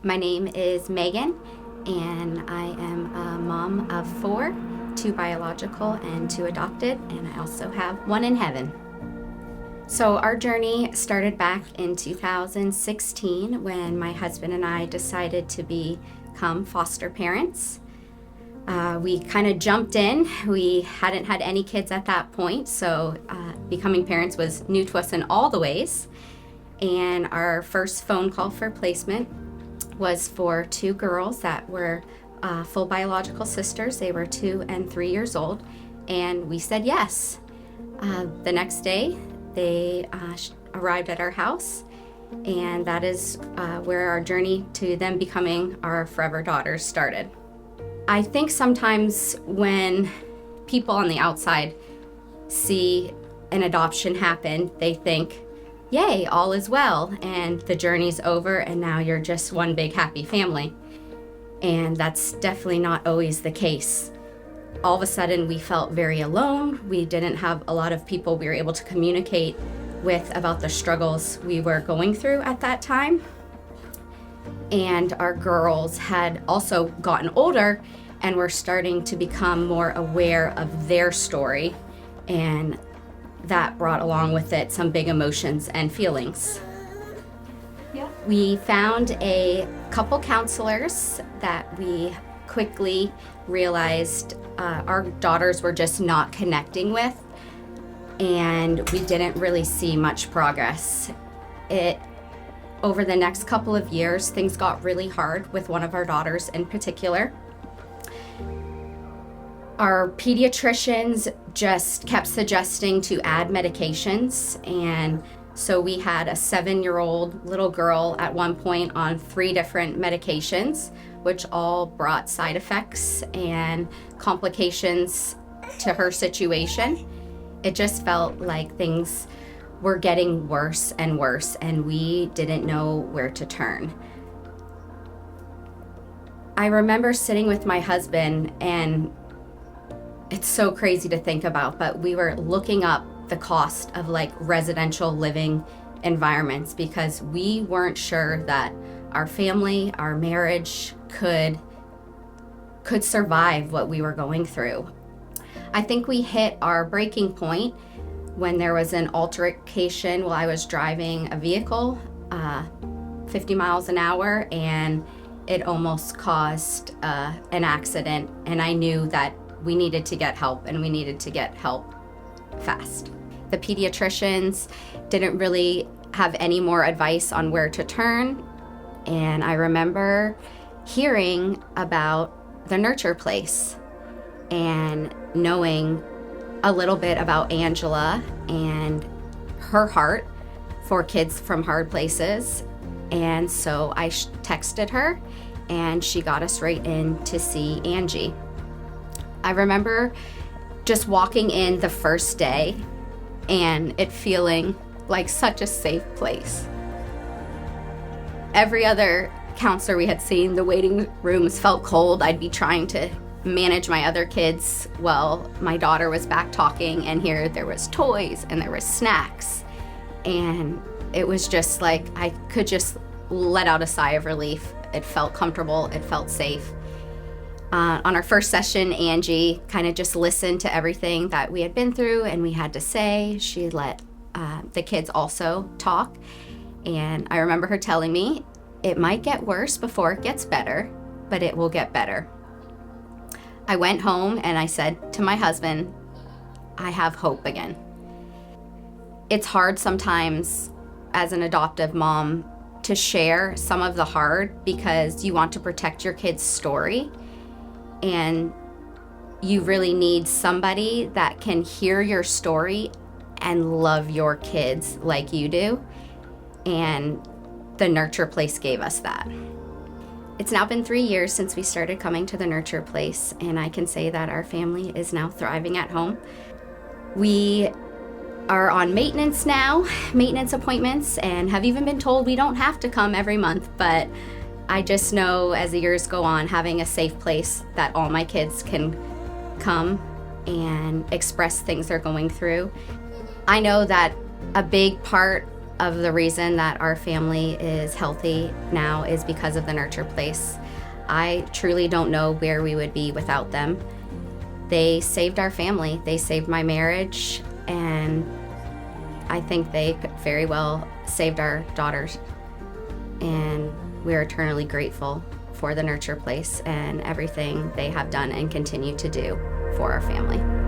My name is Megan, and I am a mom of 4, 2 biological and 2 adopted, and I also have 1 in heaven. So our journey started back in 2016 when my husband and I decided to become foster parents. We kind of jumped in. We hadn't had any kids at that point, so becoming parents was new to us in all the ways. And our first phone call for placement was for 2 girls that were full biological sisters. They were 2 and 3 years old, and we said yes. The next day, they arrived at our house, and that is where our journey to them becoming our forever daughters started. I think sometimes when people on the outside see an adoption happen, they think, yay, all is well, and the journey's over, and now you're just one big happy family. And that's definitely not always the case. All of a sudden, we felt very alone. We didn't have a lot of people we were able to communicate with about the struggles we were going through at that time. And our girls had also gotten older and were starting to become more aware of their story, and that brought along with it some big emotions and feelings. Yeah. We found a couple counselors that we quickly realized our daughters were just not connecting with, and we didn't really see much progress. Over the next couple of years, things got really hard with one of our daughters in particular. Our pediatricians just kept suggesting to add medications, and so we had a 7-year-old little girl at one point on 3 different medications, which all brought side effects and complications to her situation. It just felt like things were getting worse and worse, and we didn't know where to turn. I remember sitting with my husband, and it's so crazy to think about, but we were looking up the cost of residential living environments because we weren't sure that our family, our marriage could survive what we were going through. I think we hit our breaking point when there was an altercation while I was driving a vehicle 50 miles an hour, and it almost caused an accident, and I knew that we needed to get help, and we needed to get help fast. The pediatricians didn't really have any more advice on where to turn, and I remember hearing about the Nurture Place and knowing a little bit about Angela and her heart for kids from hard places. And so I texted her, and she got us right in to see Angie. I remember just walking in the first day and it feeling like such a safe place. Every other counselor we had seen, the waiting rooms felt cold. I'd be trying to manage my other kids while my daughter was back talking, and here there was toys and there was snacks, and it was just like I could just let out a sigh of relief. It felt comfortable, it felt safe. On our first session, Angie kind of just listened to everything that we had been through and we had to say. She let the kids also talk, and I remember her telling me, it might get worse before it gets better, but it will get better. I went home and I said to my husband, I have hope again. It's hard sometimes as an adoptive mom to share some of the hard because you want to protect your kid's story, and you really need somebody that can hear your story and love your kids like you do, and the Nurture Place gave us that. It's now been 3 years since we started coming to the Nurture Place, and I can say that our family is now thriving at home. We are on maintenance now, maintenance appointments, and have even been told we don't have to come every month, but I just know as the years go on, having a safe place that all my kids can come and express things they're going through. I know that a big part of the reason that our family is healthy now is because of the Nurture Place. I truly don't know where we would be without them. They saved our family. They saved my marriage, and I think they very well saved our daughters. And we're eternally grateful for the Nurture Place and everything they have done and continue to do for our family.